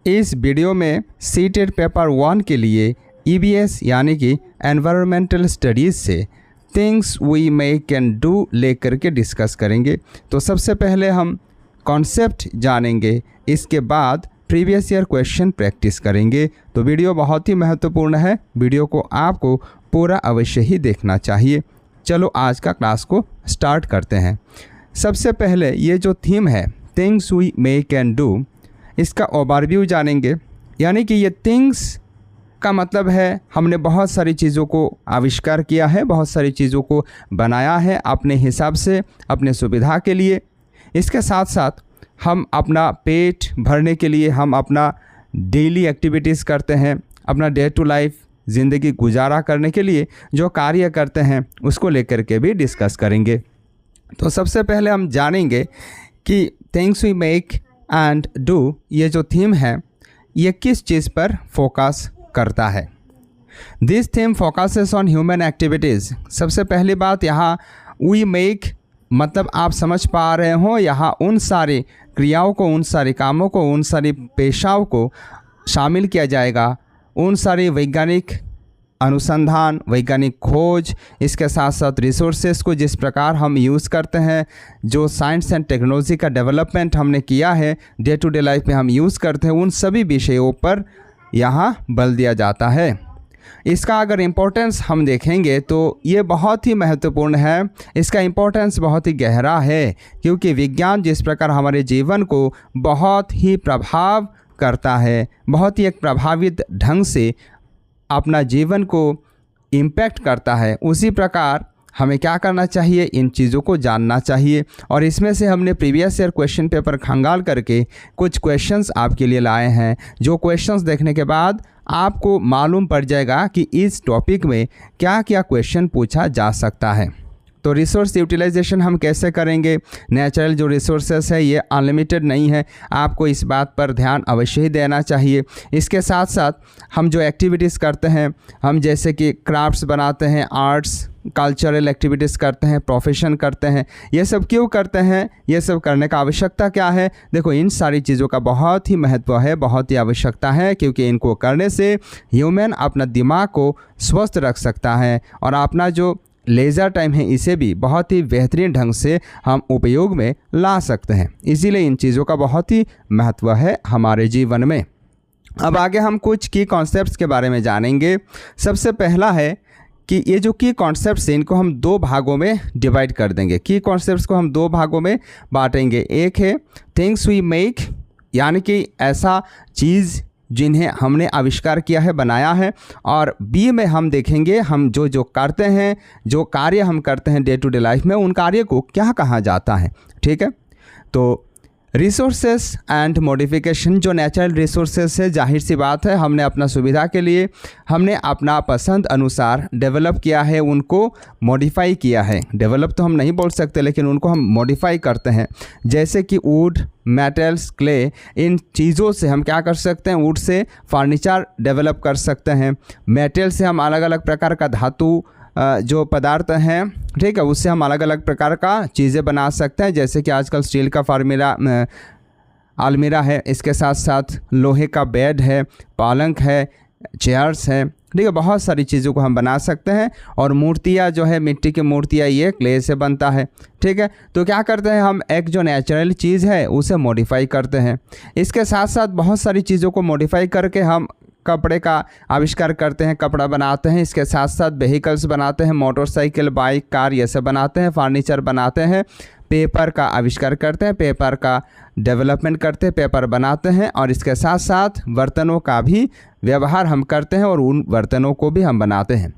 इस वीडियो में CTET paper 1 के लिए EVS यानी कि एनवायरमेंटल स्टडीज़ से things we may can do लेकर के डिस्कस करेंगे। तो सबसे पहले हम कॉन्सेप्ट जानेंगे, इसके बाद प्रीवियस ईयर क्वेश्चन प्रैक्टिस करेंगे। तो वीडियो बहुत ही महत्वपूर्ण है, वीडियो को आपको पूरा अवश्य ही देखना चाहिए। चलो आज का क्लास को स्टार्ट करते हैं। सबसे पहले ये जो थीम है things we may can do, इसका ओवरव्यू जानेंगे। यानी कि ये थिंग्स का मतलब है हमने बहुत सारी चीज़ों को आविष्कार किया है, बहुत सारी चीज़ों को बनाया है अपने हिसाब से, अपने सुविधा के लिए। इसके साथ साथ हम अपना पेट भरने के लिए हम अपना डेली एक्टिविटीज़ करते हैं, अपना डे टू लाइफ ज़िंदगी गुजारा करने के लिए जो कार्य करते हैं उसको लेकर के भी डिस्कस करेंगे। तो सबसे पहले हम जानेंगे कि things we make and do, ये जो थीम है ये किस चीज़ पर फोकस करता है। This theme focuses on human activities. सबसे पहली बात यहाँ वी मेक मतलब आप समझ पा रहे हो, यहाँ उन सारी क्रियाओं को, उन सारे कामों को, उन सारी पेशाओं को शामिल किया जाएगा, उन सारी वैज्ञानिक अनुसंधान, वैज्ञानिक खोज, इसके साथ साथ रिसोर्सेज को जिस प्रकार हम यूज़ करते हैं, जो साइंस एंड टेक्नोलॉजी का डेवलपमेंट हमने किया है, डे टू डे लाइफ में हम यूज़ करते हैं, उन सभी विषयों पर यहाँ बल दिया जाता है। इसका अगर इम्पोर्टेंस हम देखेंगे तो ये बहुत ही महत्वपूर्ण है, इसका इम्पोर्टेंस बहुत ही गहरा है, क्योंकि विज्ञान जिस प्रकार हमारे जीवन को बहुत ही प्रभाव करता है, बहुत ही एक प्रभावित ढंग से अपना जीवन को इम्पैक्ट करता है, उसी प्रकार हमें क्या करना चाहिए, इन चीज़ों को जानना चाहिए। और इसमें से हमने प्रीवियस ईयर क्वेश्चन पेपर खंगाल करके कुछ क्वेश्चंस आपके लिए लाए हैं, जो क्वेश्चंस देखने के बाद आपको मालूम पड़ जाएगा कि इस टॉपिक में क्या क्या क्वेश्चन पूछा जा सकता है। तो रिसोर्स यूटिलाइजेशन हम कैसे करेंगे, नेचुरल जो रिसोर्सेस है ये अनलिमिटेड नहीं है, आपको इस बात पर ध्यान अवश्य ही देना चाहिए। इसके साथ साथ हम जो एक्टिविटीज़ करते हैं, हम जैसे कि क्राफ्ट्स बनाते हैं, आर्ट्स कल्चरल एक्टिविटीज़ करते हैं, प्रोफेशन करते हैं, ये सब क्यों करते हैं, ये सब करने का आवश्यकता क्या है। देखो इन सारी चीज़ों का बहुत ही महत्व है, बहुत ही आवश्यकता है, क्योंकि इनको करने से ह्यूमन अपना दिमाग को स्वस्थ रख सकता है और अपना जो लेज़र टाइम है इसे भी बहुत ही बेहतरीन ढंग से हम उपयोग में ला सकते हैं। इसीलिए इन चीज़ों का बहुत ही महत्व है हमारे जीवन में। अब आगे हम कुछ की कॉन्सेप्ट्स के बारे में जानेंगे। सबसे पहला है कि ये जो की कॉन्सेप्ट्स हैं इनको हम दो भागों में डिवाइड कर देंगे। की कॉन्सेप्ट्स को हम दो भागों में बांटेंगे। एक है थिंग्स वी मेक, यानी कि ऐसा चीज़ जिन्हें हमने आविष्कार किया है, बनाया है, और बी में हम देखेंगे हम जो करते हैं, जो कार्य हम करते हैं डे टू डे लाइफ में, उन कार्य को क्या कहा जाता है। ठीक है, तो रिसोर्सेस एंड मॉडिफिकेशन, जो नेचुरल रिसोर्सेस है, जाहिर सी बात है हमने अपना सुविधा के लिए, हमने अपना पसंद अनुसार डेवलप किया है, उनको मॉडिफाई किया है। डेवलप तो हम नहीं बोल सकते, लेकिन उनको हम मॉडिफाई करते हैं। जैसे कि वुड, मेटल्स, क्ले, इन चीज़ों से हम क्या कर सकते हैं, वुड से फर्नीचर डेवलप कर सकते हैं, मेटल से हम अलग अलग प्रकार का धातु जो पदार्थ हैं, ठीक है, उससे हम अलग अलग प्रकार का चीज़ें बना सकते हैं। जैसे कि आजकल स्टील का अलमीरा है, इसके साथ साथ लोहे का बेड है, पालंक है, चेयर्स है, ठीक है, बहुत सारी चीज़ों को हम बना सकते हैं। और मूर्तियाँ जो है, मिट्टी की मूर्तियाँ, ये क्ले से बनता है। ठीक है, तो क्या करते हैं हम, एक जो नेचुरल चीज़ है उसे मॉडिफाई करते हैं। इसके साथ साथ बहुत सारी चीज़ों को मॉडिफाई करके हम कपड़े का आविष्कार करते हैं, कपड़ा बनाते हैं। इसके साथ साथ व्हीकल्स बनाते हैं, मोटरसाइकिल, बाइक, कार, ये सब बनाते हैं, फर्नीचर बनाते हैं, पेपर का आविष्कार करते हैं, पेपर का डेवलपमेंट करते हैं, पेपर बनाते हैं। और इसके साथ साथ बर्तनों का भी व्यवहार हम करते हैं और उन बर्तनों को भी हम बनाते हैं।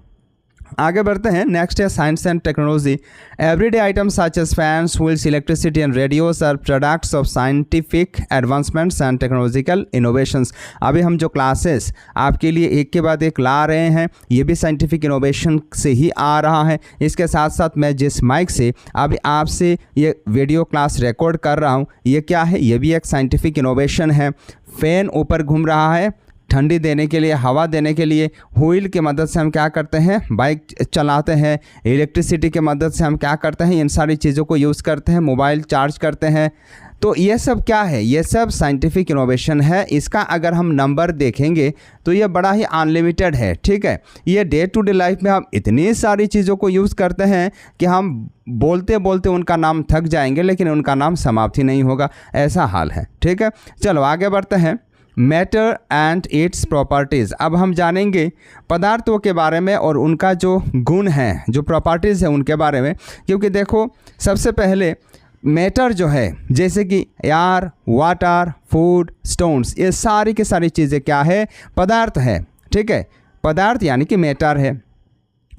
आगे बढ़ते हैं। नेक्स्ट है science and technology. Everyday items such as fans, wheels, electricity and radios are products of scientific advancements and technological innovations. अभी हम जो क्लासेस आपके लिए एक के बाद एक ला रहे हैं, ये भी साइंटिफिक इनोवेशन से ही आ रहा है। इसके साथ साथ मैं जिस माइक से अभी आपसे ये वीडियो क्लास रिकॉर्ड कर रहा हूँ, ये क्या है, ये भी एक साइंटिफिक इनोवेशन है। फैन ऊपर घूम रहा है ठंडी देने के लिए, हवा देने के लिए। व्हील की मदद से हम क्या करते हैं, बाइक चलाते हैं। इलेक्ट्रिसिटी की मदद से हम क्या करते हैं, इन सारी चीज़ों को यूज़ करते हैं। मोबाइल चार्ज करते हैं, तो ये सब क्या है, ये सब साइंटिफिक इनोवेशन है। इसका अगर हम नंबर देखेंगे तो ये बड़ा ही अनलिमिटेड है, ठीक है। ये डे टू डे लाइफ में हम इतनी सारी चीज़ों को यूज़ करते हैं कि हम बोलते बोलते उनका नाम थक जाएंगे, लेकिन उनका नाम समाप्त ही नहीं होगा, ऐसा हाल है, ठीक है। चलो आगे बढ़ते हैं। Matter and it's properties. अब हम जानेंगे पदार्थों के बारे में और उनका जो गुण है, जो प्रॉपर्टीज़ है उनके बारे में। क्योंकि देखो, सबसे पहले मैटर जो है, जैसे कि एयर, वाटर, फूड, स्टोन्स, ये सारी की सारी चीज़ें क्या है, पदार्थ है, ठीक है। पदार्थ यानी कि मैटर है,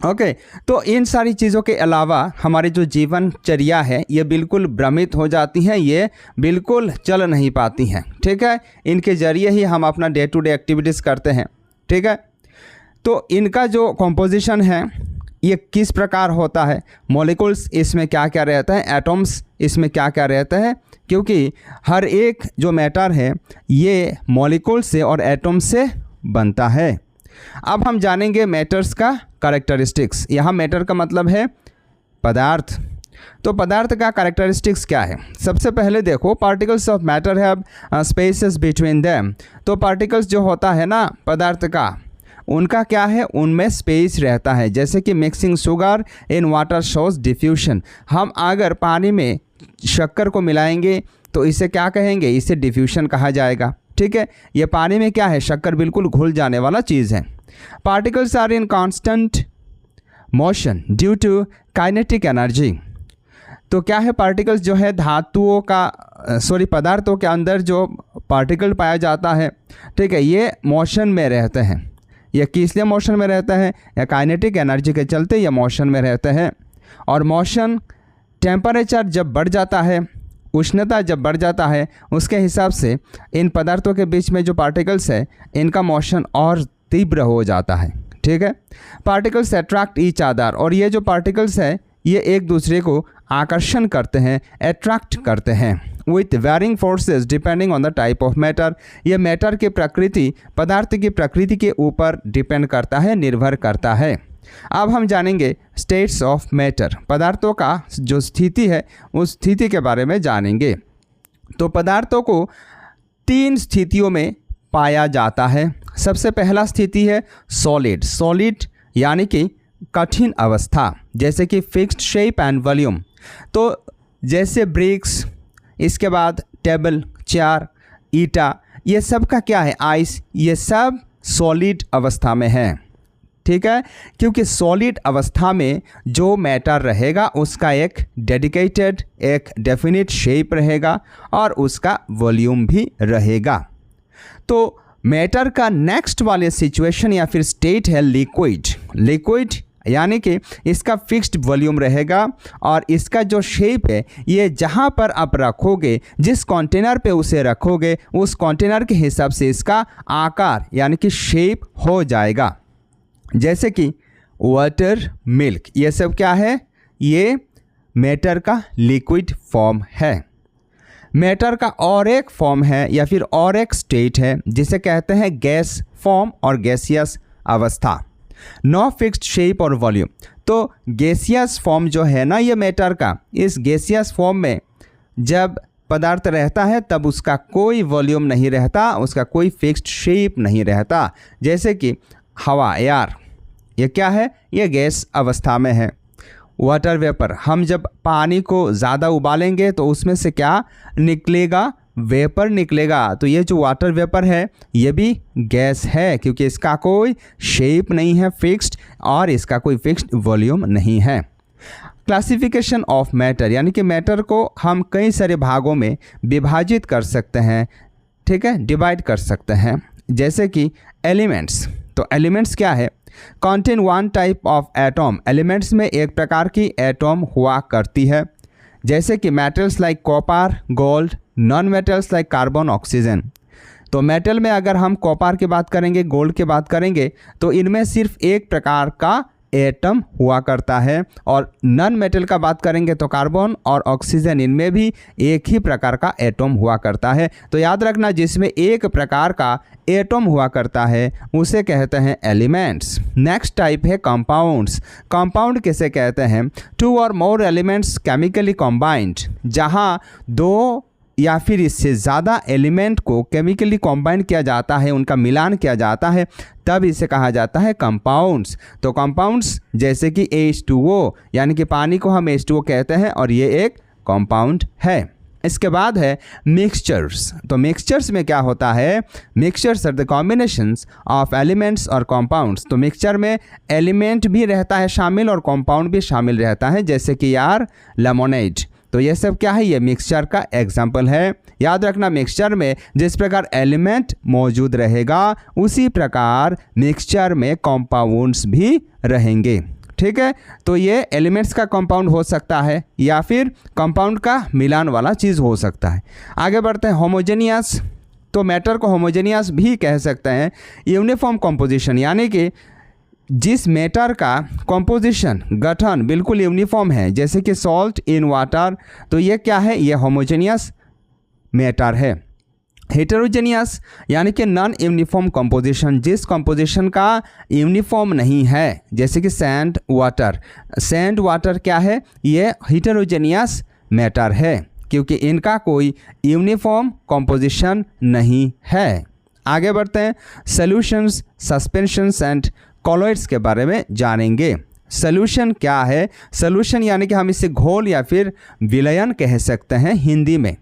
ओके। तो इन सारी चीज़ों के अलावा हमारी जो जीवनचर्या है ये बिल्कुल भ्रमित हो जाती हैं, ये बिल्कुल चल नहीं पाती हैं, ठीक है। इनके ज़रिए ही हम अपना डे टू डे एक्टिविटीज़ करते हैं, ठीक है। तो इनका जो कॉम्पोजिशन है ये किस प्रकार होता है, मॉलिक्यूल्स इसमें क्या क्या रहता है, एटम्स इसमें क्या क्या रहता है, क्योंकि हर एक जो मैटर है ये मॉलिक्यूल से और एटम से बनता है। अब हम जानेंगे मैटर्स का कैरेक्टरिस्टिक्स। यहाँ मैटर का मतलब है पदार्थ। तो पदार्थ का कैरेक्टरिस्टिक्स क्या है, सबसे पहले देखो, particles of matter have spaces between them. तो पार्टिकल्स जो होता है ना पदार्थ का, उनका क्या है, उनमें स्पेस रहता है। जैसे कि mixing sugar in water shows diffusion. हम अगर पानी में शक्कर को मिलाएंगे तो इसे क्या कहेंगे, इसे डिफ्यूशन कहा जाएगा, ठीक है। ये पानी में क्या है, शक्कर बिल्कुल घुल जाने वाला चीज़ है। Particles are in constant motion due to kinetic energy. तो क्या है, पार्टिकल्स जो है धातुओं का पदार्थों के अंदर जो पार्टिकल पाया जाता है, ठीक है, ये मोशन में रहते हैं। यह किस लिए मोशन में रहता है, या काइनेटिक एनर्जी के चलते ये मोशन में रहते हैं। और मोशन, टेम्परेचर जब बढ़ जाता है, उष्णता जब बढ़ जाता है, उसके हिसाब से इन पदार्थों के बीच में जो पार्टिकल्स है इनका मोशन और तीव्र हो जाता है, ठीक है। Particles attract each other. और ये जो पार्टिकल्स है ये एक दूसरे को आकर्षण करते हैं, अट्रैक्ट करते हैं with varying forces depending on the type of matter. ये मैटर की प्रकृति, पदार्थ की प्रकृति के ऊपर डिपेंड करता है, निर्भर करता है। अब हम जानेंगे स्टेट्स ऑफ मैटर। पदार्थों का जो स्थिति है उस स्थिति के बारे में जानेंगे। तो पदार्थों को 3 स्थितियों में पाया जाता है। सबसे पहला स्थिति है सॉलिड। सॉलिड यानी कि कठिन अवस्था, जैसे कि फिक्स्ड शेप एंड वॉल्यूम। तो जैसे ब्रिक्स, इसके बाद टेबल, चेयर, ईटा, ये सब का क्या है, आइस, ये सब सॉलिड अवस्था में है, ठीक है। क्योंकि सॉलिड अवस्था में जो मैटर रहेगा उसका एक डेडिकेटेड, एक डेफिनिट शेप रहेगा और उसका वॉल्यूम भी रहेगा। तो मैटर का नेक्स्ट वाले सिचुएशन या फिर स्टेट है लिक्विड। लिक्विड यानी कि इसका फिक्स्ड वॉल्यूम रहेगा और इसका जो शेप है ये जहाँ पर आप रखोगे, जिस कंटेनर पे उसे रखोगे, उस कंटेनर के हिसाब से इसका आकार यानी कि शेप हो जाएगा। जैसे कि वाटर, मिल्क, ये सब क्या है, ये मैटर का लिक्विड फॉर्म है। मैटर का और एक फॉर्म है या फिर और एक स्टेट है जिसे कहते हैं गैस फॉर्म और गैसियस अवस्था। नो फिक्स्ड शेप और वॉल्यूम। तो गैसियस फॉर्म जो है ना ये मैटर का, इस गैसियस फॉर्म में जब पदार्थ रहता है तब उसका कोई वॉल्यूम नहीं रहता, उसका कोई फिक्स्ड शेप नहीं रहता। जैसे कि हवा, एयर, ये क्या है, ये गैस अवस्था में है। वाटर वेपर, हम जब पानी को ज़्यादा उबालेंगे तो उसमें से क्या निकलेगा, वेपर निकलेगा। तो ये जो वाटर वेपर है ये भी गैस है, क्योंकि इसका कोई शेप नहीं है फिक्स्ड और इसका कोई फिक्स्ड वॉल्यूम नहीं है। क्लासिफिकेशन ऑफ मैटर, यानी कि मैटर को हम कई सारे भागों में विभाजित कर सकते हैं, ठीक है, डिवाइड कर सकते हैं। जैसे कि एलिमेंट्स। तो एलिमेंट्स क्या है, contain one type of atom. Elements में एक प्रकार की एटॉम हुआ करती है। जैसे कि metals like copper, gold, non metals like carbon, oxygen. तो मेटल में अगर हम कॉपर की बात करेंगे, गोल्ड की बात करेंगे, तो इनमें सिर्फ एक प्रकार का एटम हुआ करता है। और नॉन मेटल का बात करेंगे तो कार्बन और ऑक्सीजन, इनमें भी एक ही प्रकार का एटम हुआ करता है। तो याद रखना, जिसमें एक प्रकार का एटम हुआ करता है उसे कहते हैं एलिमेंट्स। नेक्स्ट टाइप है कंपाउंड्स। कंपाउंड किसे कहते हैं, 2 और मोर एलिमेंट्स केमिकली कॉम्बाइंड, जहाँ 2 या फिर इससे ज़्यादा एलिमेंट को केमिकली कॉम्बाइन किया जाता है, उनका मिलान किया जाता है, तब इसे कहा जाता है कंपाउंड्स। तो कंपाउंड्स जैसे कि H2O, यानी कि पानी को हम H2O कहते हैं और ये एक कंपाउंड है। इसके बाद है मिक्सचर्स। तो मिक्सचर्स में क्या होता है? Mixtures are the combinations of elements और कंपाउंड्स। तो मिक्सचर में एलिमेंट भी रहता है शामिल और कंपाउंड भी शामिल रहता है, जैसे कि यार लेमोनेड। तो ये सब क्या है? ये मिक्सचर का एग्जाम्पल है। याद रखना, मिक्सचर में जिस प्रकार एलिमेंट मौजूद रहेगा उसी प्रकार मिक्सचर में कंपाउंड्स भी रहेंगे। ठीक है, तो ये एलिमेंट्स का कंपाउंड हो सकता है या फिर कंपाउंड का मिलान वाला चीज़ हो सकता है। आगे बढ़ते हैं होमोजेनियस। तो मैटर को होमोजेनियस भी कह सकते हैं। यूनिफॉर्म कंपोजिशन, यानी कि जिस मैटर का कंपोजिशन गठन बिल्कुल यूनिफॉर्म है, जैसे कि सॉल्ट इन वाटर, तो ये क्या है? ये होमोजेनियस मैटर है। हेटेरोजेनियस यानी कि नॉन यूनिफॉर्म कंपोजिशन, जिस कंपोजिशन का यूनिफॉर्म नहीं है, जैसे कि सैंड वाटर। सैंड वाटर क्या है? ये हेटेरोजेनियस मैटर है, क्योंकि इनका कोई यूनिफॉर्म कंपोजिशन नहीं है। आगे बढ़ते हैं, सॉल्यूशंस, सस्पेंशंस एंड कॉलोइड्स के बारे में जानेंगे। सॉल्यूशन क्या है? सॉल्यूशन यानी कि हम इसे घोल या फिर विलयन कह सकते हैं हिंदी में।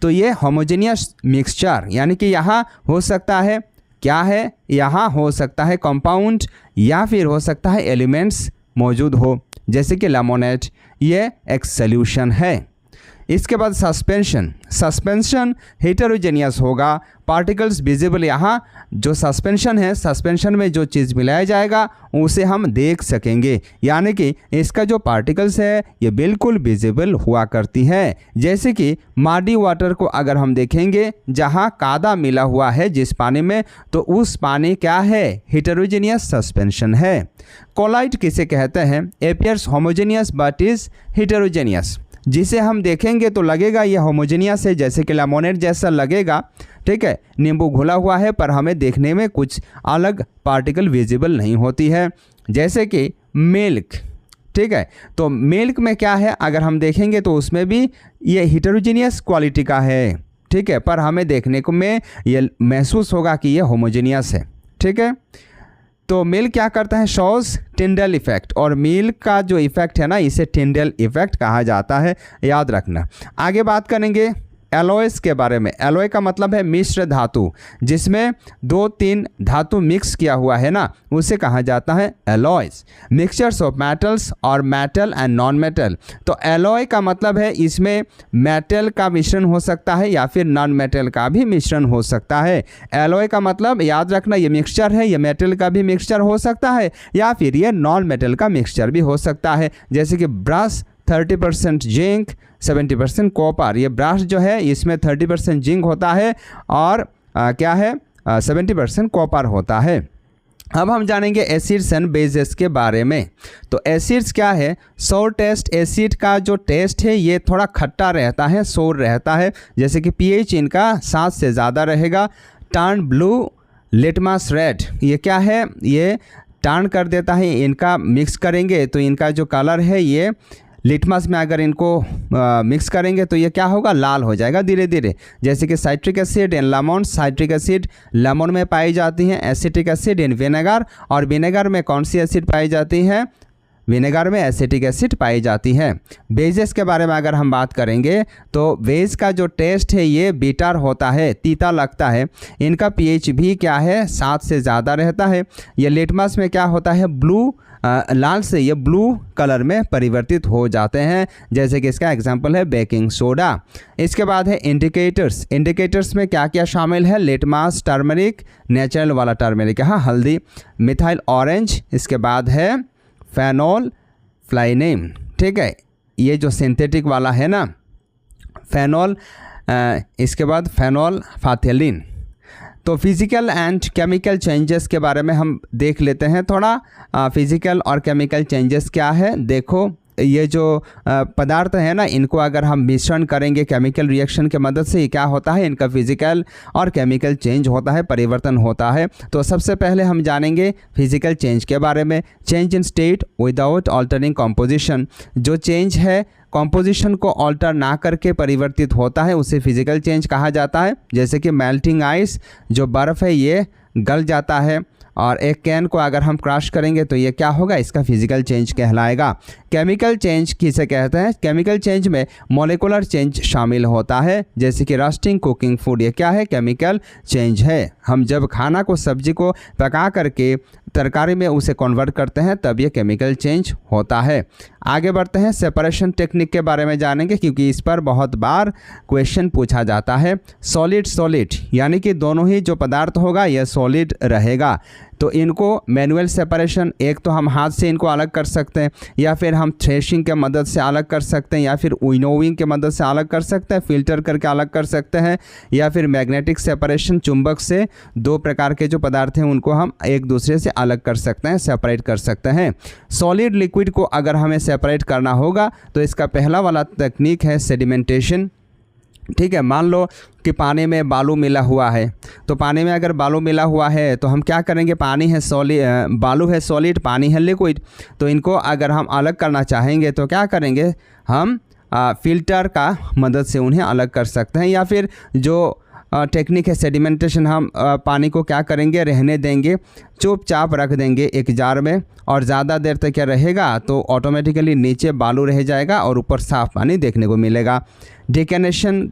तो ये होमोजेनियस मिक्सचर, यानी कि यहाँ हो सकता है क्या है? यहाँ हो सकता है कंपाउंड या फिर हो सकता है एलिमेंट्स मौजूद हो, जैसे कि लेमोनेड, ये एक सॉल्यूशन है। इसके बाद सस्पेंशन। सस्पेंशन हेटेरोजेनियस होगा, पार्टिकल्स विजिबल। यहाँ जो सस्पेंशन है, सस्पेंशन में जो चीज़ मिलाया जाएगा उसे हम देख सकेंगे, यानी कि इसका जो पार्टिकल्स है ये बिल्कुल विजिबल हुआ करती है। जैसे कि माडी वाटर को अगर हम देखेंगे, जहाँ कादा मिला हुआ है जिस पानी में, तो उस पानी क्या है? हेटेरोजेनियस सस्पेंशन है। कोलाइड किसे कहते हैं? Appears homogeneous but is heterogeneous. जिसे हम देखेंगे तो लगेगा ये होमोजेनियस है, जैसे कि लेमोनेड जैसा लगेगा, ठीक है, नींबू घुला हुआ है, पर हमें देखने में कुछ अलग पार्टिकल विजिबल नहीं होती है, जैसे कि मिल्क। ठीक है, तो मिल्क में क्या है? अगर हम देखेंगे तो उसमें भी ये हेटेरोजेनियस क्वालिटी का है, ठीक है, पर हमें देखने को में ये महसूस होगा कि ये होमोजेनियस है। ठीक है, तो मिल्क क्या करता है? शोज टिंडल इफेक्ट, और मिल्क का जो इफेक्ट है ना, इसे टिंडल इफेक्ट कहा जाता है, याद रखना। आगे बात करेंगे एलॉयस के बारे में। एलॉय का मतलब है मिश्र धातु, जिसमें 2-3 धातु मिक्स किया हुआ है ना, उसे कहा जाता है एलॉयस। मिक्सचर्स ऑफ मेटल्स और मेटल एंड नॉन मेटल। तो एलॉय का मतलब है इसमें मेटल का मिश्रण हो सकता है या फिर नॉन मेटल का भी मिश्रण हो सकता है। एलॉय का मतलब याद रखना, ये मिक्सचर है, ये मेटल का भी मिक्सचर हो सकता है या फिर ये नॉन मेटल का मिक्सचर भी हो सकता है, जैसे कि ब्रश 30% जिंक 70% कॉपर। ये ब्रश जो है इसमें 30% जिंक होता है और क्या है 70% कॉपर होता है। अब हम जानेंगे एसिड्स एंड बेसेस के बारे में। तो एसिड्स क्या है? सोर टेस्ट। एसिड का जो टेस्ट है ये थोड़ा खट्टा रहता है, सोर रहता है, जैसे कि pH इनका 7 से ज़्यादा रहेगा। टर्न ब्लू, लिटमस रेड, ये क्या है? ये टर्न कर देता है, इनका मिक्स करेंगे तो इनका जो कलर है ये लिटमस में अगर इनको मिक्स करेंगे तो ये क्या होगा? लाल हो जाएगा धीरे धीरे। जैसे कि citric acid in lemon, citric acid lemon में पाई जाती हैं, एसिटिक एसिड इन विनेगर, और विनेगर में कौन सी एसिड पाई जाती है? विनेगर में एसिटिक एसिड पाई जाती है। बेजेस के बारे में अगर हम बात करेंगे तो बेस का जो टेस्ट है ये बिटर होता है, तीता लगता है। इनका pH भी क्या है? 7 से ज़्यादा रहता है। ये लिटमस में क्या होता है? ब्लू, लाल से ये ब्लू कलर में परिवर्तित हो जाते हैं, जैसे कि इसका एग्जांपल है बेकिंग सोडा। इसके बाद है इंडिकेटर्स। इंडिकेटर्स में क्या क्या शामिल है? लिटमस, टर्मरिक, नेचुरल वाला टर्मरिक, हाँ हल्दी, मिथाइल ऑरेंज, इसके बाद है फेनोल फ्लाइनेम। ठीक है, ये जो सिंथेटिक वाला है ना फेनोल, इसके बाद फेनोल फाथेलिन। तो फिज़िकल एंड केमिकल चेंजेस के बारे में हम देख लेते हैं थोड़ा। फिज़िकल और केमिकल चेंजेस क्या है देखो। ये जो पदार्थ है ना, इनको अगर हम मिश्रण करेंगे केमिकल रिएक्शन के मदद से, क्या होता है, इनका फिजिकल और केमिकल चेंज होता है, परिवर्तन होता है। तो सबसे पहले हम जानेंगे फिजिकल चेंज के बारे में। Change in state without altering composition, जो चेंज है कॉम्पोजिशन को ऑल्टर ना करके परिवर्तित होता है, उसे फिजिकल चेंज कहा जाता है। जैसे कि मेल्टिंग आइस, जो बर्फ़ है ये गल जाता है, और एक कैन को अगर हम क्रश करेंगे तो ये क्या होगा, इसका फिजिकल चेंज कहलाएगा। केमिकल चेंज किसे कहते हैं? केमिकल चेंज में मॉलिक्यूलर चेंज शामिल होता है, जैसे कि रस्टिंग, कुकिंग फूड, ये क्या है, केमिकल चेंज है। हम जब खाना को, सब्जी को पका करके तरकारी में उसे कन्वर्ट करते हैं तब ये केमिकल चेंज होता है। आगे बढ़ते हैं, सेपरेशन टेक्निक के बारे में जानेंगे, क्योंकि इस पर बहुत बार क्वेश्चन पूछा जाता है। सॉलिड सॉलिड यानी कि दोनों ही जो पदार्थ होगा यह सॉलिड रहेगा, तो इनको मैनुअल सेपरेशन, एक तो हम हाथ से इनको अलग कर सकते हैं, या फिर हम थ्रेशिंग के मदद से अलग कर सकते हैं, या फिर विनोविंग के मदद से अलग कर सकते हैं, फिल्टर करके अलग कर सकते हैं, या फिर मैग्नेटिक सेपरेशन, चुंबक से दो प्रकार के जो पदार्थ हैं उनको हम एक दूसरे से अलग कर सकते हैं, सेपरेट कर सकते हैं। सॉलिड लिक्विड को अगर हमें सेपरेट करना होगा तो इसका पहला वाला तकनीक है सेडिमेंटेशन। ठीक है, मान लो कि पानी में बालू मिला हुआ है, तो पानी में अगर बालू मिला हुआ है तो हम क्या करेंगे, पानी है सॉलिड, बालू है सॉलिड, पानी है लिक्विड, तो इनको अगर हम अलग करना चाहेंगे तो क्या करेंगे, हम फिल्टर का मदद से उन्हें अलग कर सकते हैं। या फिर जो टेक्निक है सेडिमेंटेशन, हम पानी को क्या करेंगे, रहने देंगे, चुपचाप रख देंगे एक जार में, और ज़्यादा देर तक क्या रहेगा तो ऑटोमेटिकली नीचे बालू रह जाएगा और ऊपर साफ पानी देखने को मिलेगा। डिकैनेशन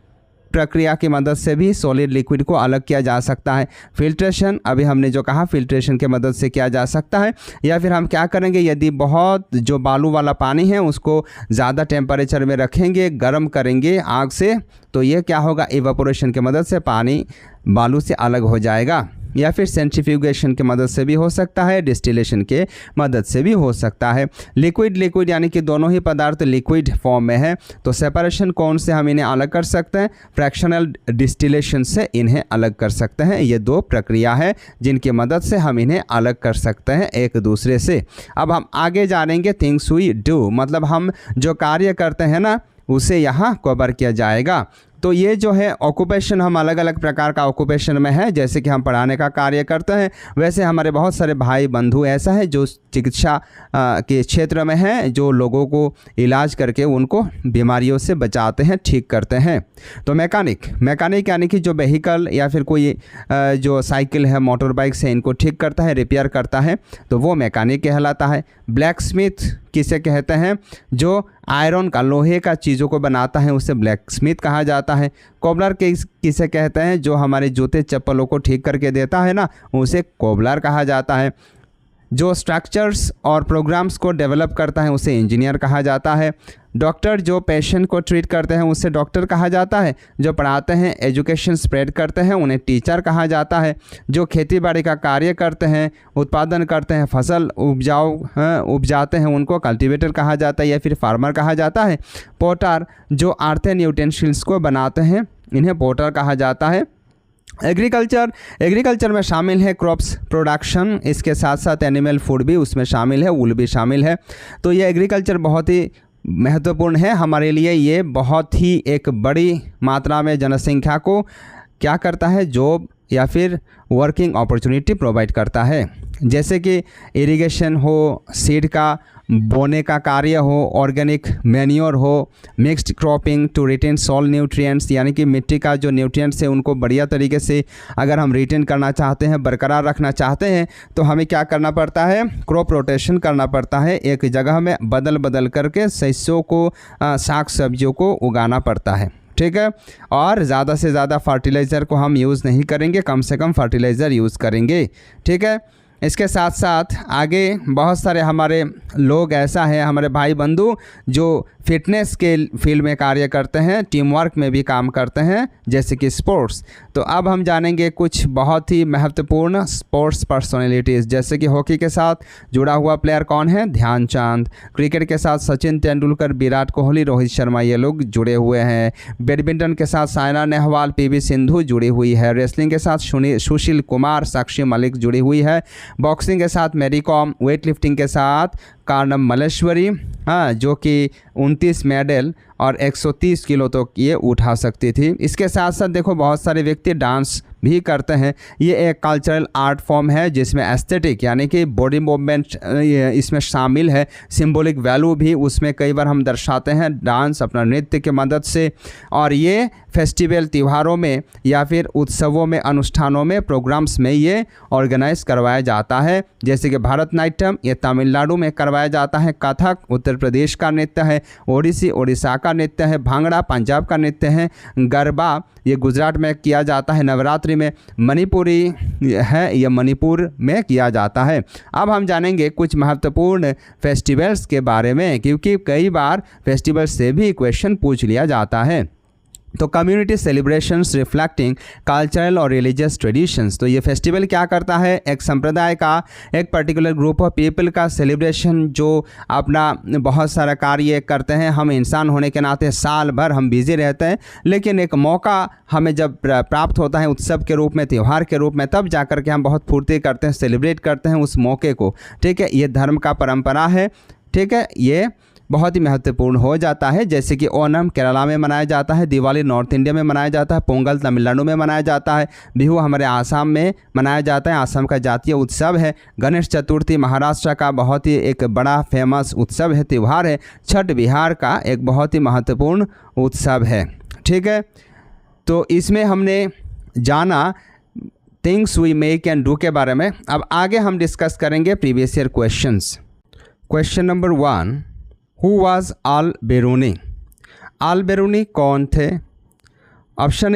प्रक्रिया की मदद से भी सॉलिड लिक्विड को अलग किया जा सकता है। फिल्ट्रेशन, अभी हमने जो कहा, फिल्ट्रेशन के मदद से किया जा सकता है। या फिर हम क्या करेंगे, यदि बहुत जो बालू वाला पानी है उसको ज़्यादा टेम्परेचर में रखेंगे, गर्म करेंगे आग से, तो ये क्या होगा, इवेपोरेशन की मदद से पानी बालू से अलग हो जाएगा। या फिर सेंट्रीफ्यूगेशन की मदद से भी हो सकता है, डिस्टिलेशन के मदद से भी हो सकता है। लिक्विड लिक्विड यानी कि दोनों ही पदार्थ लिक्विड फॉर्म में है, तो सेपरेशन कौन से हम इन्हें अलग कर सकते हैं, फ्रैक्शनल डिस्टिलेशन से इन्हें अलग कर सकते हैं। ये दो प्रक्रिया है जिनकी मदद से हम इन्हें अलग कर सकते हैं एक दूसरे से। अब हम आगे जानेंगे थिंग्स वी डू, मतलब हम जो कार्य करते हैं ना उसे यहाँ कवर किया जाएगा। तो ये जो है ऑक्यूपेशन, हम अलग अलग प्रकार का ऑक्यूपेशन में है, जैसे कि हम पढ़ाने का कार्य करते हैं, वैसे हमारे बहुत सारे भाई बंधु ऐसा है जो चिकित्सा के क्षेत्र में हैं, जो लोगों को इलाज करके उनको बीमारियों से बचाते हैं, ठीक करते हैं। तो मैकेनिक यानी कि जो व्हीकल या फिर कोई जो साइकिल है, मोटर बाइक से, इनको ठीक करता है, रिपेयर करता है, तो वो मैकेनिक कहलाता है। ब्लैक स्मिथ किसे कहते हैं, जो आयरन का, लोहे का चीज़ों को बनाता है, उसे ब्लैक स्मिथ कहा जाता है। कोबलर किसे कहते हैं, जो हमारे जूते चप्पलों को ठीक करके देता है ना, उसे कोबलर कहा जाता है। जो स्ट्रक्चर्स और प्रोग्राम्स को डेवलप करता है उसे इंजीनियर कहा जाता है। डॉक्टर जो पेशेंट को ट्रीट करते हैं उसे डॉक्टर कहा जाता है। जो पढ़ाते हैं, एजुकेशन स्प्रेड करते हैं, उन्हें टीचर कहा जाता है। जो खेती बाड़ी का कार्य करते हैं, उत्पादन करते हैं, फसल उपजाते हैं, उनको कल्टीवेटर कहा जाता है या फिर फार्मर कहा जाता है। पोटर जो आर्थिन यूटेंसिल्स को बनाते हैं, इन्हें पोटर कहा जाता है। एग्रीकल्चर में शामिल है क्रॉप्स प्रोडक्शन, इसके साथ साथ एनिमल फूड भी उसमें शामिल है, वूल भी शामिल है। तो ये एग्रीकल्चर बहुत ही महत्वपूर्ण है हमारे लिए। ये बहुत ही एक बड़ी मात्रा में जनसंख्या को क्या करता है, जॉब या फिर वर्किंग अपॉर्चुनिटी प्रोवाइड करता है। जैसे कि इरिगेशन हो, सीड का बोने का कार्य हो, ऑर्गेनिक मैन्योर हो, mixed cropping to retain soil nutrients, यानी कि मिट्टी का जो न्यूट्रिएंट्स है उनको बढ़िया तरीके से अगर हम रिटेन करना चाहते हैं, बरकरार रखना चाहते हैं, तो हमें क्या करना पड़ता है, क्रॉप रोटेशन करना पड़ता है। एक जगह में बदल बदल करके सस्यों को, साग सब्जियों को उगाना पड़ता है। ठीक है, और ज़्यादा से ज़्यादा फर्टिलाइज़र को हम यूज़ नहीं करेंगे, कम से कम फर्टिलाइज़र यूज़ करेंगे। ठीक है, इसके साथ साथ आगे बहुत सारे हमारे लोग ऐसा है, हमारे भाई बंधु जो फिटनेस के फील्ड में कार्य करते हैं, टीम वर्क में भी काम करते हैं, जैसे कि स्पोर्ट्स। तो अब हम जानेंगे कुछ बहुत ही महत्वपूर्ण स्पोर्ट्स पर्सनालिटीज़, जैसे कि हॉकी के साथ जुड़ा हुआ प्लेयर कौन है, ध्यानचंद। क्रिकेट के साथ सचिन तेंदुलकर, विराट कोहली, रोहित शर्मा, ये लोग जुड़े हुए हैं। बैडमिंटन के साथ साइना नेहवाल, पीवी सिंधु जुड़ी हुई है। रेसलिंग के साथ सुशील कुमार, साक्षी मलिक जुड़ी हुई है। बॉक्सिंग के साथ मैरी कॉम, वेट लिफ्टिंग के साथ कार्नम मल्लेश्वरी, हाँ, जो कि 29 मेडल और 130 किलो तक ये उठा सकती थी। इसके साथ साथ देखो बहुत सारे व्यक्ति डांस भी करते हैं। ये एक कल्चरल आर्ट फॉर्म है जिसमें एस्थेटिक यानी कि बॉडी मूवमेंट इसमें शामिल है, सिंबॉलिक वैल्यू भी उसमें कई बार हम दर्शाते हैं डांस अपना नृत्य की मदद से। और ये फेस्टिवल त्योहारों में या फिर उत्सवों में, अनुष्ठानों में, प्रोग्राम्स में ये ऑर्गेनाइज करवाया जाता है। जैसे कि भरतनाट्यम ये तमिलनाडु में करवाया जाता है, कथक उत्तर प्रदेश का नृत्य है, ओडिसी उड़ीसा का नृत्य है, भांगड़ा पंजाब का नृत्य है, गरबा ये गुजरात में किया जाता है, नवरात्रि में, मणिपुरी है ये मणिपुर में किया जाता है। अब हम जानेंगे कुछ महत्वपूर्ण फेस्टिवल्स के बारे में, क्योंकि कई बार फेस्टिवल से भी क्वेश्चन पूछ लिया जाता है। तो कम्युनिटी सेलिब्रेशंस रिफ्लेक्टिंग कल्चरल और रिलीजियस ट्रेडिशंस, तो ये फेस्टिवल क्या करता है, एक संप्रदाय का, एक पर्टिकुलर ग्रुप ऑफ पीपल का सेलिब्रेशन जो अपना बहुत सारा कार्य करते हैं। हम इंसान होने के नाते साल भर हम बिजी रहते हैं, लेकिन एक मौका हमें जब प्राप्त होता है उत्सव के रूप में, त्यौहार के रूप में, तब जा कर के हम बहुत फुर्ती करते हैं, सेलिब्रेट करते हैं उस मौके को। ठीक है, ये धर्म का परंपरा है। ठीक है, ये बहुत ही महत्वपूर्ण हो जाता है। जैसे कि ओनम केरला में मनाया जाता है, दिवाली नॉर्थ इंडिया में मनाया जाता है, पोंगल तमिलनाडु में मनाया जाता है, बिहू हमारे आसाम में मनाया जाता है, आसाम का जातीय उत्सव है, गणेश चतुर्थी महाराष्ट्र का बहुत ही एक बड़ा फेमस उत्सव है, त्यौहार है, छठ बिहार का एक बहुत ही महत्वपूर्ण उत्सव है। ठीक है, तो इसमें हमने जाना things we make and do के बारे में। अब आगे हम डिस्कस करेंगे previous year questions. Question number 1, who was Al Biruni? Al Biruni कौन थे? ऑप्शन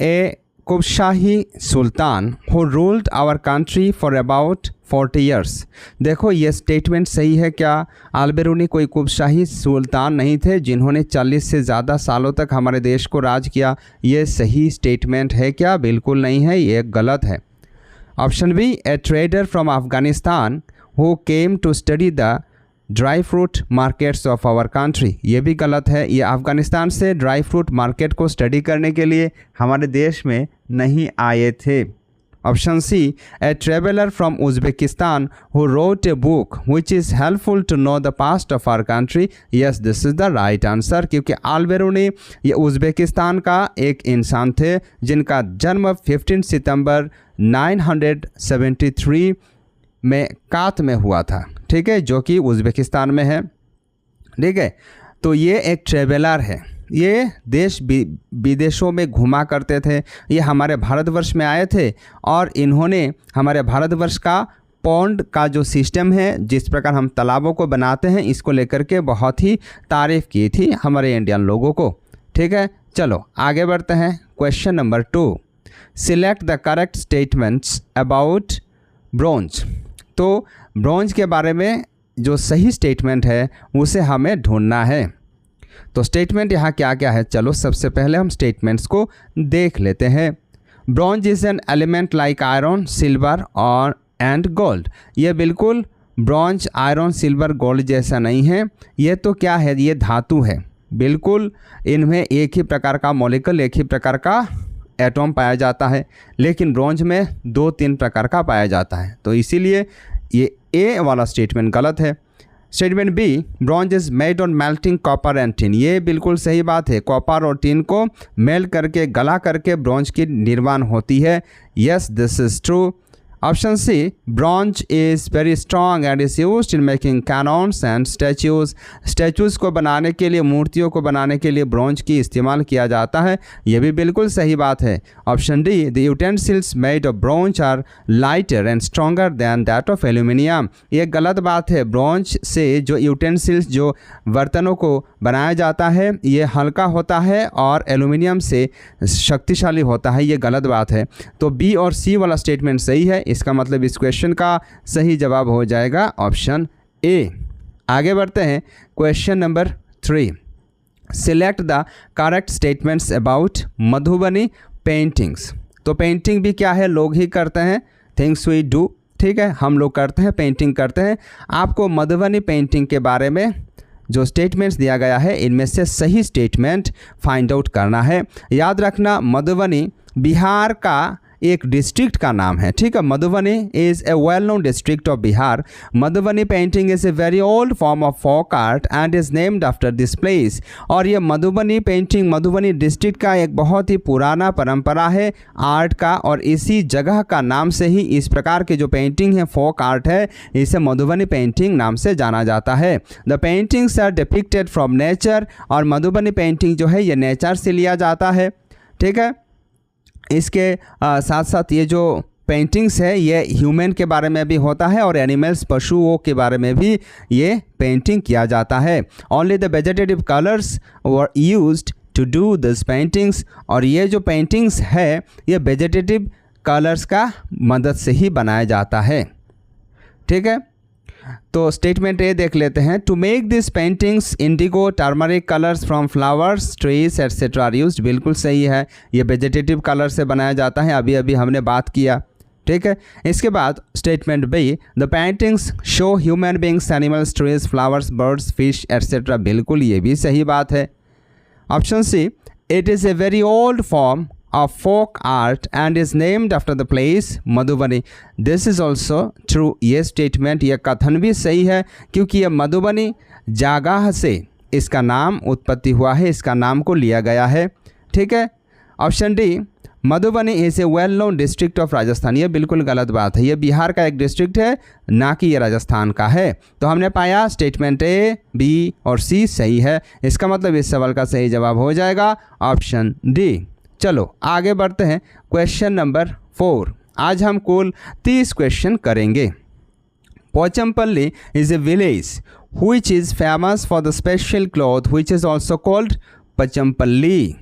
ए कुबशाही sultan who ruled our country for about 40 years. देखो ये स्टेटमेंट सही है क्या? अल बेरूनी कोई कुबशाही सुल्तान नहीं थे जिन्होंने 40 से ज़्यादा सालों तक हमारे देश को राज किया। ये सही स्टेटमेंट है क्या? बिल्कुल नहीं है, ये गलत है। Option B, a trader from Afghanistan who came to study the dry fruit markets of our country. ये भी गलत है। ये अफ़गानिस्तान से ड्राई फ्रूट मार्केट को स्टडी करने के लिए हमारे देश में नहीं आए थे। Option C, a traveller from Uzbekistan who wrote a book which is helpful to know the past of our country. Yes, this is the right answer, क्योंकि अल बेरूनी ये उज़्बेकिस्तान का एक इंसान थे जिनका जन्म 15 सितंबर 973 में कात में हुआ था। ठीक है, जो कि उज़्बेकिस्तान में है। ठीक है, तो ये एक ट्रेवलर है, ये देश विदेशों में घुमा करते थे। ये हमारे भारतवर्ष में आए थे और इन्होंने हमारे भारतवर्ष का पॉन्ड का जो सिस्टम है, जिस प्रकार हम तालाबों को बनाते हैं, इसको लेकर के बहुत ही तारीफ़ की थी हमारे इंडियन लोगों को। ठीक है, चलो आगे बढ़ते हैं। Question number 2, select the correct statements about bronze. तो ब्रोंज के बारे में जो सही स्टेटमेंट है उसे हमें ढूंढना है। तो स्टेटमेंट यहाँ क्या क्या है, चलो सबसे पहले हम स्टेटमेंट्स को देख लेते हैं। Bronze is an element like iron, silver और एंड गोल्ड। ये बिल्कुल ब्रोंज आयरन, सिल्वर, गोल्ड जैसा नहीं है। ये तो क्या है, ये धातु है। बिल्कुल इनमें एक ही प्रकार का मॉलिक्यूल, एक ही प्रकार का एटॉम पाया जाता है, लेकिन ब्रोंज में 2-3 प्रकार का पाया जाता है। तो इसीलिए ये ए वाला स्टेटमेंट गलत है। Statement B, bronze is made on melting copper and tin. ये बिल्कुल सही बात है, कॉपर और टिन को मेल्ट करके, गला करके ब्रोंज की निर्माण होती है। Yes, this is true. Option C, bronze is very strong and is used in making cannons and statues. Statues को बनाने के लिए, मूर्तियों को बनाने के लिए ब्रोंज की इस्तेमाल किया जाता है। यह भी बिल्कुल सही बात है। Option D, the utensils made of bronze are lighter and stronger than that of aluminium. ये गलत बात है। ब्रोंज से जो यूटेंसिल्स, जो बर्तनों को बनाया जाता है, ये हल्का होता है और एल्यूमिनियम से शक्तिशाली होता है। ये गलत बात है। तो बी और सी वाला स्टेटमेंट सही है। इसका मतलब इस क्वेश्चन का सही जवाब हो जाएगा ऑप्शन ए। आगे बढ़ते हैं। Question number 3, select the correct statements about Madhubani paintings. तो पेंटिंग भी क्या है, लोग ही करते हैं, थिंग्स वी डू। ठीक है, हम लोग करते हैं, पेंटिंग करते हैं। आपको मधुबनी पेंटिंग के बारे में जो स्टेटमेंट्स दिया गया है, इनमें से सही स्टेटमेंट फाइंड आउट करना है। याद रखना, मधुबनी बिहार का एक डिस्ट्रिक्ट का नाम है, ठीक है। Madhubani is a well known district of Bihar. Madhubani painting is a very old form of folk art and is named after this place. और ये मधुबनी पेंटिंग मधुबनी डिस्ट्रिक्ट का एक बहुत ही पुराना परंपरा है आर्ट का, और इसी जगह का नाम से ही इस प्रकार के जो पेंटिंग है फोक आर्ट है, इसे मधुबनी पेंटिंग नाम से जाना जाता है। The paintings are depicted from nature, और मधुबनी पेंटिंग जो है ये नेचर से लिया जाता है, ठीक है। इसके साथ साथ ये जो पेंटिंग्स है ये ह्यूमन के बारे में भी होता है और एनिमल्स पशुओं के बारे में भी ये पेंटिंग किया जाता है। Only the vegetative colours were used to do this paintings, और ये जो पेंटिंग्स है ये वेजिटेटिव कलर्स का मदद से ही बनाया जाता है, ठीक है। तो स्टेटमेंट ए देख लेते हैं। To make this paintings indigo turmeric colours from flowers trees etcetera are used. बिल्कुल सही है, ये वेजिटेटिव कलर से बनाया जाता है, अभी अभी हमने बात किया, ठीक है। इसके बाद statement B, the paintings show human beings animals trees flowers birds fish etcetera. बिल्कुल ये भी सही बात है। Option C, it is a very old form of folk art and is named after the place Madhubani. This is also true. ये statement, ये कथन भी सही है, क्योंकि ये मधुबनी जगह से इसका नाम उत्पत्ति हुआ है, इसका नाम को लिया गया है, ठीक है। Option D, Madhubani is a well known district of Rajasthan. ये बिल्कुल गलत बात है, ये बिहार का एक डिस्ट्रिक्ट है, ना कि ये राजस्थान का है। तो हमने पाया स्टेटमेंट ए, बी और सी सही है। इसका मतलब इस सवाल का सही जवाब हो जाएगा ऑप्शन डी। चलो आगे बढ़ते हैं। Question number 4। आज हम कुल 30 क्वेश्चन करेंगे। Pochampally is a village which is famous for the special cloth which is also called Pochampally.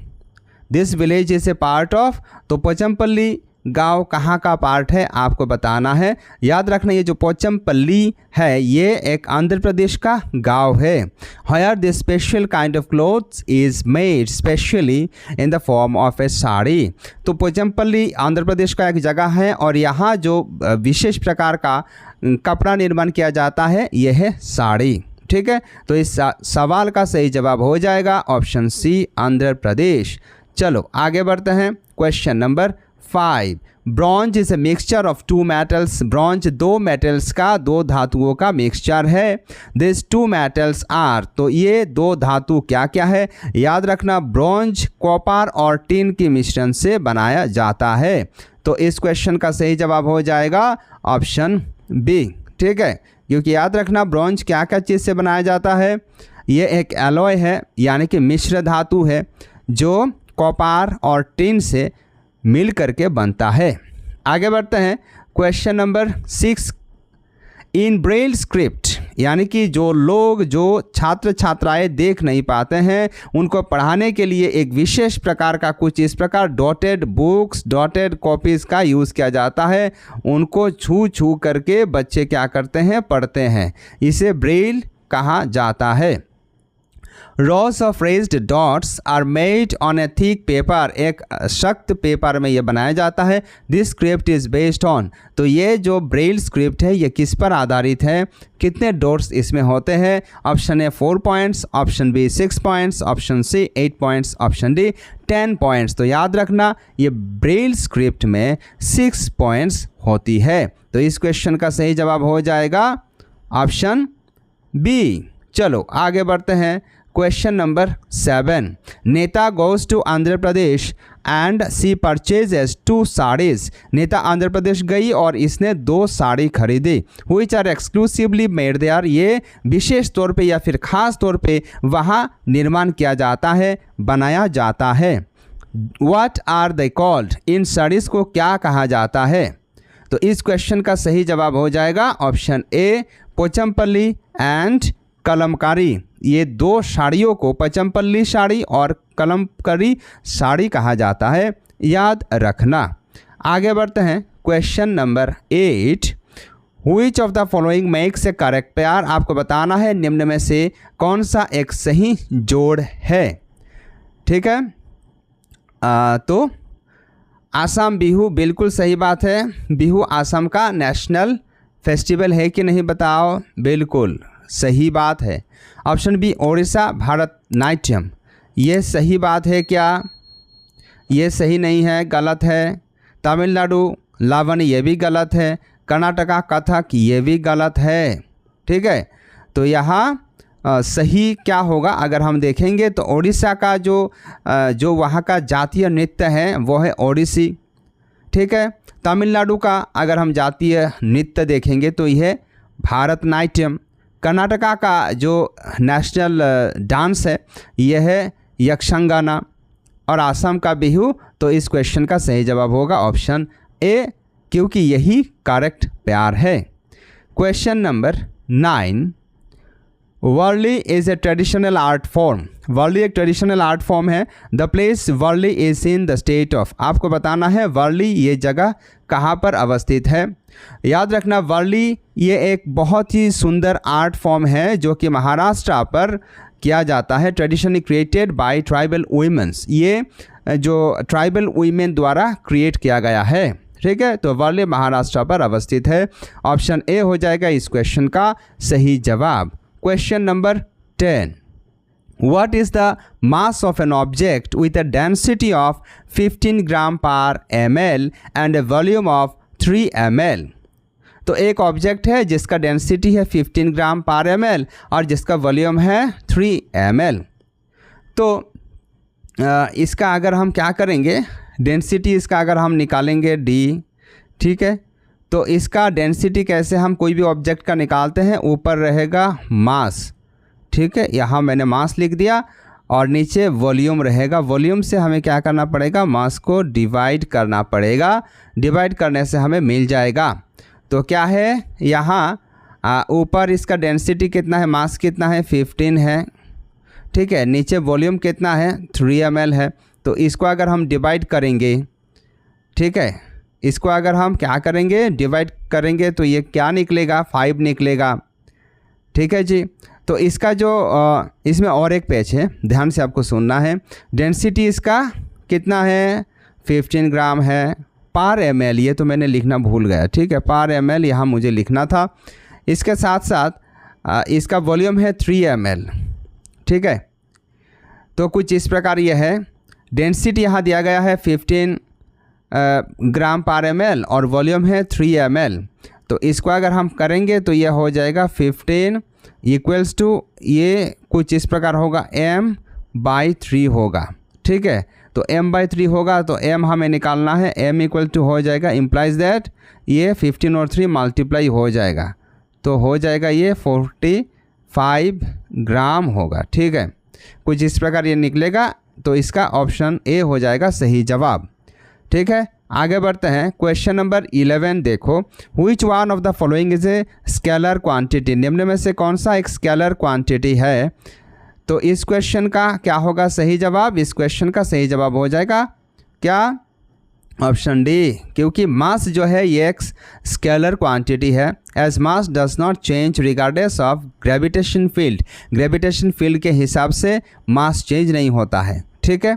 This village is a part of. तो पोचमपल्ली गांव कहाँ का पार्ट है आपको बताना है। याद रखना ये जो पोचमपल्ली है ये एक आंध्र प्रदेश का गांव है। Here this special kind of clothes is made specially in the form of a sari. तो पोचमपल्ली आंध्र प्रदेश का एक जगह है और यहाँ जो विशेष प्रकार का कपड़ा निर्माण किया जाता है यह है साड़ी, ठीक है। तो इस सवाल का सही जवाब हो जाएगा ऑप्शन सी आंध्र प्रदेश। चलो आगे बढ़ते हैं। Question number 5। Bronze is a mixture of two metals. Bronze दो मेटल्स का, दो धातुओं का मिक्सचर है। This two metals are. तो ये दो धातु क्या क्या है याद रखना, ब्रॉन्ज कॉपर और टिन के मिश्रण से बनाया जाता है। तो इस क्वेश्चन का सही जवाब हो जाएगा ऑप्शन बी, ठीक है। क्योंकि याद रखना ब्रॉन्ज क्या क्या चीज़ से बनाया जाता है, ये एक एलॉय है यानी कि मिश्र धातु है जो कॉपर और टिन से मिल करके बनता है। आगे बढ़ते हैं। Question number 6। इन ब्रेल स्क्रिप्ट यानी कि जो लोग जो छात्र छात्राएं देख नहीं पाते हैं उनको पढ़ाने के लिए एक विशेष प्रकार का कुछ इस प्रकार डॉटेड बुक्स डॉटेड कॉपीज़ का यूज़ किया जाता है। उनको छू छू करके बच्चे क्या करते हैं, पढ़ते हैं। इसे ब्रेल कहा जाता है। Rows of raised dots are made on a thick paper। एक सख्त पेपर में ये बनाया जाता है। This script is based on। तो ये जो ब्रेल स्क्रिप्ट है ये किस पर आधारित है, कितने डॉट्स इसमें होते हैं। Option A 4 points, option B 6 points, option C 8 points, option D 10 points. तो याद रखना ये ब्रेल स्क्रिप्ट में 6 पॉइंट्स होती है। तो इस क्वेश्चन का सही जवाब हो जाएगा ऑप्शन बी। चलो आगे बढ़ते हैं। Question number 7। Neeta goes to Andhra Pradesh and she purchases 2 saris. Neeta Andhra Pradesh गई और इसने 2 साड़ी खरीदी। Which are exclusively made there. ये विशेष तौर पे या फिर ख़ास तौर पे वहाँ निर्माण किया जाता है, बनाया जाता है। What are they called. इन साड़ीज़ को क्या कहा जाता है। तो इस क्वेश्चन का सही जवाब हो जाएगा option A Pochampally and Kalamkari. ये 2 साड़ियों को पचमपल्ली साड़ी और कलमकारी साड़ी कहा जाता है, याद रखना। आगे बढ़ते हैं। Question number 8। Which of the following makes A correct pair. आपको बताना है निम्न में से कौन सा एक सही जोड़ है, ठीक है। तो आसाम बिहू बिल्कुल सही बात है। बिहू आसाम का नेशनल फेस्टिवल है कि नहीं बताओ, बिल्कुल सही बात है। ऑप्शन बी ओडिशा भारतनाट्यम, ये सही बात है क्या, ये सही नहीं है, गलत है। तमिलनाडु लावणी ये भी गलत है, कर्नाटका कथक ये भी गलत है। ठीक है, तो यहाँ सही क्या होगा अगर हम देखेंगे तो ओडिशा का जो वहाँ का जातीय नृत्य है वो है ओडिसी। ठीक है, तमिलनाडु का अगर हम जातीय नृत्य देखेंगे तो यह भारतनाट्यम। कर्नाटका का जो नेशनल डांस है यह है यक्षगाना। और आसाम का बिहू, तो इस क्वेश्चन का सही जवाब होगा ऑप्शन ए, क्योंकि यही करेक्ट प्यार है। Question number 9, Warli is a traditional art form. Warli एक ट्रेडिशनल आर्ट फॉर्म है। The place Warli is in the state of, आपको बताना है वर्ली ये जगह कहाँ पर अवस्थित है। याद रखना वर्ली ये एक बहुत ही सुंदर आर्ट फॉर्म है जो कि महाराष्ट्र पर किया जाता है। Traditionally created by tribal womens, ये जो ट्राइबल वुमेन द्वारा क्रिएट किया गया है। ठीक है, तो वर्ली महाराष्ट्र पर अवस्थित है। ऑप्शन ए हो जाएगा इस क्वेश्चन का सही जवाब। Question number 10. What is the mass of an object with a density of 15 gram per ml and a volume of 3 ml? तो एक ऑब्जेक्ट है जिसका डेंसिटी है 15 ग्राम पर ml और जिसका वॉल्यूम है 3 ml। तो इसका अगर हम क्या करेंगे, डेंसिटी इसका अगर हम निकालेंगे d, ठीक है, तो इसका डेंसिटी कैसे हम कोई भी ऑब्जेक्ट का निकालते हैं, ऊपर रहेगा मास। ठीक है, यहाँ मैंने मास लिख दिया और नीचे वॉल्यूम रहेगा। वॉल्यूम से हमें क्या करना पड़ेगा, मास को डिवाइड करना पड़ेगा। डिवाइड करने से हमें मिल जाएगा। तो क्या है यहाँ ऊपर इसका डेंसिटी कितना है, मास कितना है 15 है। ठीक है, नीचे वॉल्यूम कितना है 3 ml है। तो इसको अगर हम डिवाइड करेंगे, ठीक है, इसको अगर हम क्या करेंगे डिवाइड करेंगे तो ये क्या निकलेगा 5 निकलेगा। ठीक है जी, तो इसका जो इसमें और एक पेज है, ध्यान से आपको सुनना है। डेंसिटी इसका कितना है 15 ग्राम है पर ml, ये तो मैंने लिखना भूल गया। ठीक है, पर ml यहाँ मुझे लिखना था। इसके साथ साथ इसका वॉल्यूम है 3 ml। ठीक है, तो कुछ इस प्रकार ये है। डेंसिटी यहाँ दिया गया है 15 ग्राम पर ml और वॉल्यूम है 3 ml। तो इसको अगर हम करेंगे तो यह हो जाएगा 15 इक्वल्स टू, ये कुछ इस प्रकार होगा m/3 होगा। ठीक है, तो m/3 होगा तो m हमें निकालना है। m इक्वल टू हो जाएगा इम्प्लाइज दैट ये 15 और 3 मल्टीप्लाई हो जाएगा, तो हो जाएगा ये 45 ग्राम होगा। ठीक है, कुछ इस प्रकार ये निकलेगा। तो इसका ऑप्शन ए हो जाएगा सही जवाब। ठीक है, आगे बढ़ते हैं। क्वेश्चन नंबर 11 देखो, which one of the following is a scalar quantity. निम्न में से कौन सा एक स्केलर क्वांटिटी है। तो इस क्वेश्चन का क्या होगा सही जवाब, इस क्वेश्चन का सही जवाब हो जाएगा क्या, ऑप्शन डी, क्योंकि मास जो है ये एक स्केलर क्वांटिटी है। As mass does not change regardless of gravitation field, gravitation field के हिसाब से मास चेंज नहीं होता है। ठीक है,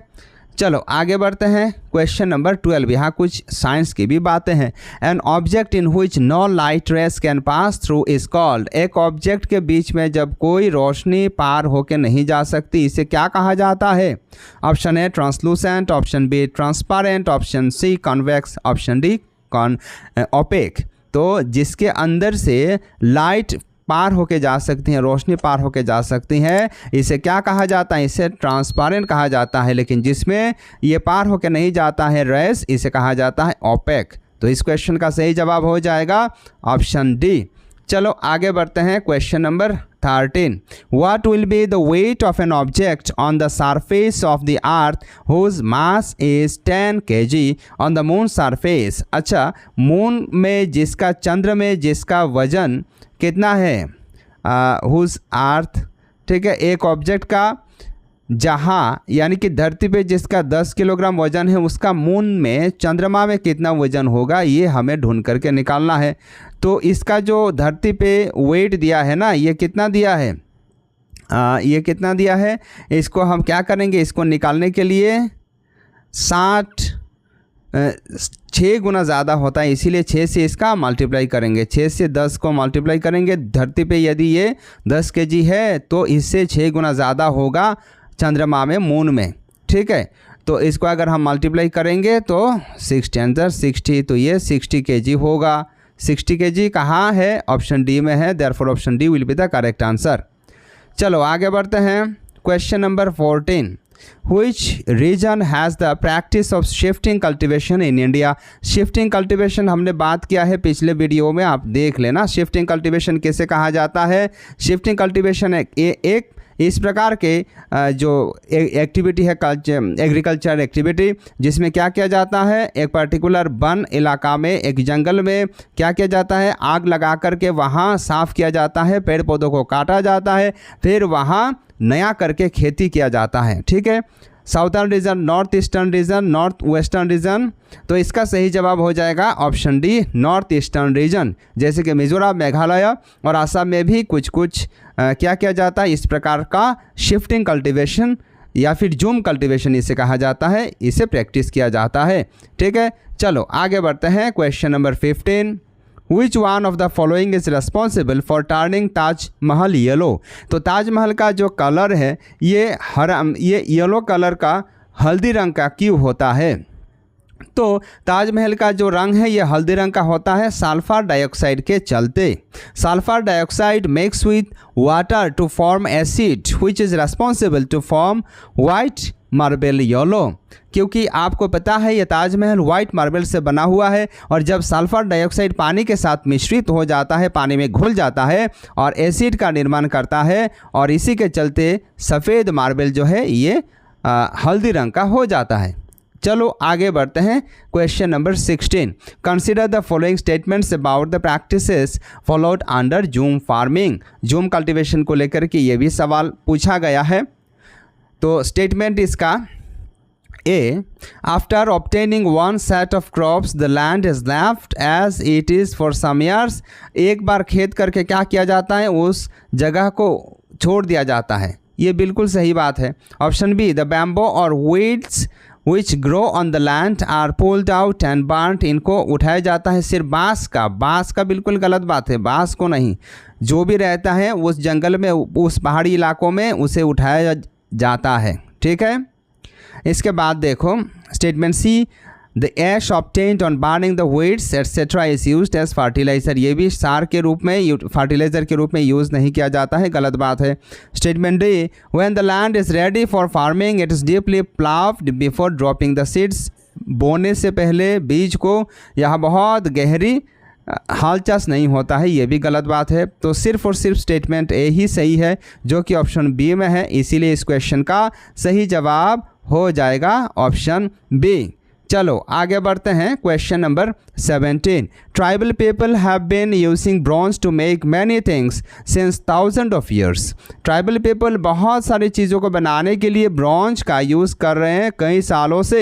चलो आगे बढ़ते हैं। क्वेश्चन नंबर 12, यहाँ कुछ साइंस की भी बातें हैं। An object in which no light rays can pass through is called. एक ऑब्जेक्ट के बीच में जब कोई रोशनी पार होकर नहीं जा सकती, इसे क्या कहा जाता है। Option A translucent, option B transparent, option C convex, option D opaque. तो जिसके अंदर से लाइट पार होके जा सकती हैं, रोशनी पार होके जा सकती हैं, इसे क्या कहा जाता है, इसे ट्रांसपेरेंट कहा जाता है। लेकिन जिसमें ये पार होके नहीं जाता है रेस, इसे कहा जाता है ओपेक। तो इस क्वेश्चन का सही जवाब हो जाएगा ऑप्शन डी। चलो आगे बढ़ते हैं। Question number 13, what will be the weight of an object on the surface of the earth whose mass is 10 kg on the moon surface. अच्छा, मून में जिसका, चंद्र में जिसका वजन कितना है, हुज अर्थ। ठीक है, एक ऑब्जेक्ट का जहाँ यानी कि धरती पे जिसका 10 किलोग्राम वजन है, उसका मून में, चंद्रमा में कितना वजन होगा, ये हमें ढूंढ करके निकालना है। तो इसका जो धरती पे वेट दिया है ना, ये कितना दिया है, ये कितना दिया है, इसको हम क्या करेंगे, इसको निकालने के लिए 6 गुना ज़्यादा होता है, इसीलिए 6 से इसका मल्टीप्लाई करेंगे। 6 से 10 को मल्टीप्लाई करेंगे। धरती पे यदि ये 10 kg है तो इससे 6 गुना ज़्यादा होगा चंद्रमा में, मून में। ठीक है, तो इसको अगर हम मल्टीप्लाई करेंगे तो 6 × 60, तो ये 60 kg होगा। 60 kg कहाँ है? ऑप्शन डी में है, therefore option D will be the correct answer. चलो आगे बढ़ते हैं। Question number 14, Which region has the practice of shifting cultivation in India? Shifting cultivation हमने बात किया है पिछले वीडियो में, आप देख लेना। शिफ्टिंग कल्टिवेशन कैसे कहा जाता है? शिफ्टिंग कल्टिवेशन एक इस प्रकार के जो एक्टिविटी है एग्रीकल्चर एक्टिविटी, जिसमें क्या किया जाता है, एक पर्टिकुलर वन इलाका में, एक जंगल में क्या किया जाता है, आग लगा करके वहाँ साफ़ किया जाता है, पेड़ पौधों को काटा जाता है, फिर वहाँ नया करके खेती किया जाता है। ठीक है, southern reason, north eastern region, north western region, तो इसका सही जवाब हो जाएगा option D, north eastern region. जैसे कि मिजोरम, मेघालय और असम में भी कुछ क्या किया जाता है, इस प्रकार का शिफ्टिंग कल्टीवेशन या फिर जूम कल्टीवेशन इसे कहा जाता है, इसे प्रैक्टिस किया जाता है। ठीक है, चलो आगे बढ़ते हैं। Question number 15, Which one of the following is responsible for turning Taj Mahal yellow? तो ताजमहल का जो कलर है ये येलो कलर का हल्दी रंग का क्यों होता है? तो ताजमहल का जो रंग है ये हल्दी रंग का होता है सल्फर डाइऑक्साइड के चलते। Sulphur dioxide mix with water to form acid which is responsible to form white marble yellow. क्योंकि आपको पता है ये ताजमहल वाइट मार्बल से बना हुआ है, और जब सल्फर डाइऑक्साइड पानी के साथ मिश्रित हो जाता है, पानी में घुल जाता है और एसिड का निर्माण करता है, और इसी के चलते सफ़ेद मार्बल जो है ये हल्दी रंग का हो जाता है। चलो आगे बढ़ते हैं। Question number 16, consider the following statements about the practices followed under zoom farming. Zoom cultivation को लेकर के ये भी सवाल पूछा गया है। तो स्टेटमेंट इसका A, after obtaining one set of crops the land is left as it is for some years. एक बार खेत करके क्या किया जाता है, उस जगह को छोड़ दिया जाता है। ये बिल्कुल सही बात है। ऑप्शन बी, द बैम्बो और weeds which grow on the land are pulled out and burnt। इनको उठाया जाता है सिर्फ बाँस का बिल्कुल गलत बात है, बाँस को नहीं, जो भी रहता है उस जंगल में, उस पहाड़ी इलाकों में उसे उठाया जाता है। ठीक है, इसके बाद देखो statement C, the ash obtained on burning the weeds etcetera is used as fertiliser. ये भी सार के रूप में, फर्टिलाइजर के रूप में यूज़ नहीं किया जाता है, गलत बात है। Statement D, when the land is ready for farming it is deeply ploughed before dropping the seeds. बोने से पहले बीज को यहाँ बहुत गहरी हालचाल नहीं होता है, ये भी गलत बात है। तो सिर्फ और सिर्फ स्टेटमेंट ए ही सही है, जो कि ऑप्शन बी में है, इसीलिए इस क्वेश्चन का सही जवाब हो जाएगा ऑप्शन बी। चलो आगे बढ़ते हैं। Question number 17, tribal people have been using bronze to make many things since thousand of years. Tribal people बहुत सारी चीज़ों को बनाने के लिए ब्रॉन्ज का यूज़ कर रहे हैं कई सालों से।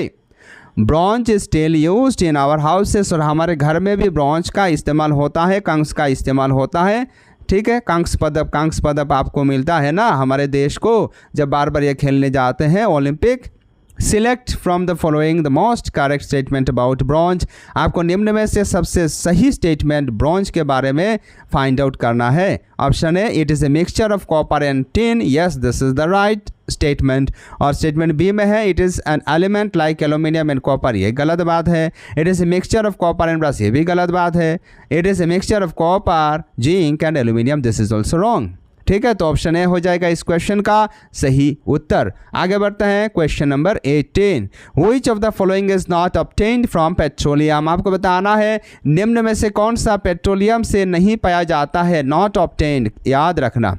Bronze is still used in our houses, और हमारे घर में भी ब्रॉन्ज का इस्तेमाल होता है, कंस का इस्तेमाल होता है। ठीक है, कंस पदक आपको मिलता है ना हमारे देश को, जब बार बार ये खेलने जाते हैं Olympic. Select from the following the most correct statement about bronze. आपको निम्न में से सबसे सही स्टेटमेंट ब्रॉन्ज के बारे में फाइंड आउट करना है। Option A, it is a mixture of copper and tin. Yes, this is the right statement. और स्टेटमेंट बी में है, it is an element like aluminium and copper. ये गलत बात है। It is a mixture of copper and brass. ये भी गलत बात है। It is a mixture of copper, zinc and aluminium. This is also wrong. ठीक है, तो ऑप्शन ए हो जाएगा इस क्वेश्चन का सही उत्तर। आगे बढ़ते हैं। Question number 18, which of the following is not obtained from petroleum. आपको बताना है निम्न में से कौन सा पेट्रोलियम से नहीं पाया जाता है, नॉट ऑब्टेन्ड, याद रखना।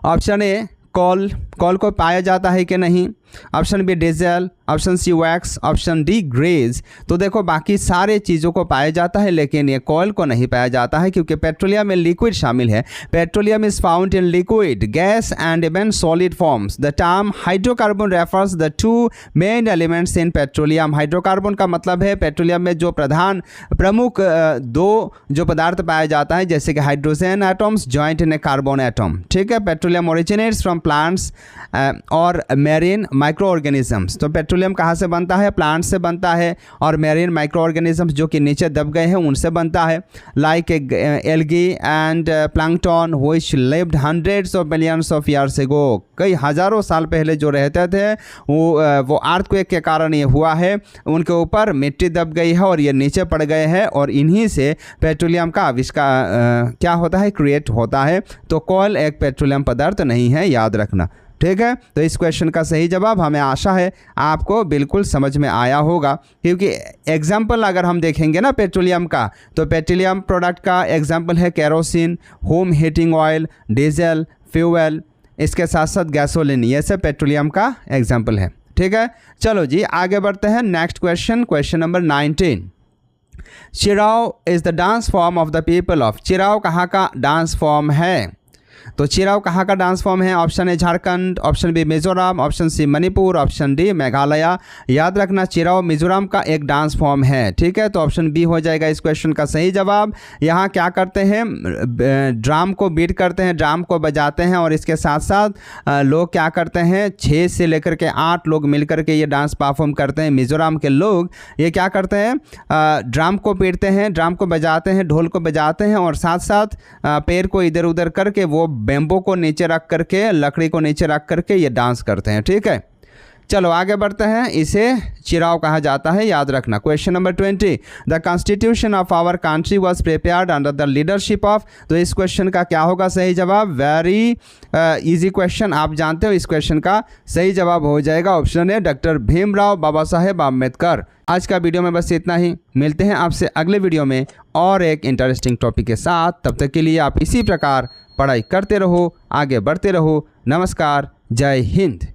ऑप्शन ए, कोल को पाया जाता है कि नहीं। Option B diesel, option C wax, option D grease. तो देखो बाकी सारे चीज़ों को पाया जाता है, लेकिन ये कोयल को नहीं पाया जाता है, क्योंकि पेट्रोलियम में लिक्विड शामिल है। Petroleum is found in liquid, gas and even solid forms. The term hydrocarbon refers the two main elements in petroleum. Hydrocarbon का मतलब है पेट्रोलियम में जो प्रमुख दो जो पदार्थ पाया जाता है, जैसे कि हाइड्रोजन एटम्स जॉइंट इन ए कार्बन एटम। ठीक है, पेट्रोलियम ओरिजिनेट्स फ्रॉम प्लांट्स और मेरीन माइक्रो ऑर्गेनिजम्स। तो पेट्रोलियम कहाँ से बनता है? प्लांट से बनता है, और मेरीन माइक्रो ऑर्गेनिजम्स जो कि नीचे दब गए हैं उनसे बनता है, like algae and plankton which lived hundreds of millions of years ago. कई हज़ारों साल पहले जो रहते थे वो अर्थक्वेक के कारण ये हुआ है, उनके ऊपर मिट्टी दब गई है और ये नीचे पड़ गए हैं, और इन्हीं से पेट्रोलियम का आविष्कार क्या होता है? क्रिएट होता है। तो कोयल एक पेट्रोलियम पदार्थ नहीं है, याद रखना। ठीक है, तो इस क्वेश्चन का सही जवाब हमें आशा है आपको बिल्कुल समझ में आया होगा, क्योंकि एग्जाम्पल अगर हम देखेंगे ना पेट्रोलियम का, तो पेट्रोलियम प्रोडक्ट का एग्जाम्पल है kerosene, home heating oil, diesel, fuel, इसके साथ साथ गैसोलिन, ये सब पेट्रोलियम का एग्जाम्पल है। ठीक है, चलो जी आगे बढ़ते हैं। Next question, question number 19। Cheraw is the dance form of the people of. Cheraw कहाँ का डांस फॉर्म है? तो चिराओ कहाँ का डांस फॉर्म है? Option A Jharkhand, option B Mizoram, option C Manipur, option D Meghalaya. याद रखना चिराओ मिजोरम का एक डांस फॉर्म है। ठीक है, तो ऑप्शन बी हो जाएगा इस क्वेश्चन का सही जवाब। यहाँ क्या करते हैं? ड्राम को बीट करते हैं, ड्राम को बजाते हैं, और इसके साथ साथ लोग क्या करते हैं? 6 से लेकर के 8 लोग मिलकर के ये डांस परफॉर्म करते हैं। मिजोरम के लोग ये क्या करते हैं? ड्राम को पीटते हैं, ड्राम को बजाते हैं, ढोल को बजाते हैं, और साथ साथ पैर को इधर उधर करके वो बेम्बो को नीचे रख करके, लकड़ी को नीचे रख करके ये डांस करते हैं। ठीक है, चलो आगे बढ़ते हैं। इसे चिराओ कहा जाता है, याद रखना। Question number 20। The constitution of our country was prepared under the leadership of. तो इस क्वेश्चन का क्या होगा सही जवाब? वेरी इजी क्वेश्चन, आप जानते हो। इस क्वेश्चन का सही जवाब हो जाएगा option A, doctor Bhimrao Baba Saheb Ambedkar. आज का वीडियो में बस इतना ही। मिलते हैं आपसे अगले वीडियो में और एक इंटरेस्टिंग टॉपिक के साथ। तब तक के लिए आप इसी प्रकार पढ़ाई करते रहो, आगे बढ़ते रहो। नमस्कार, जय हिंद।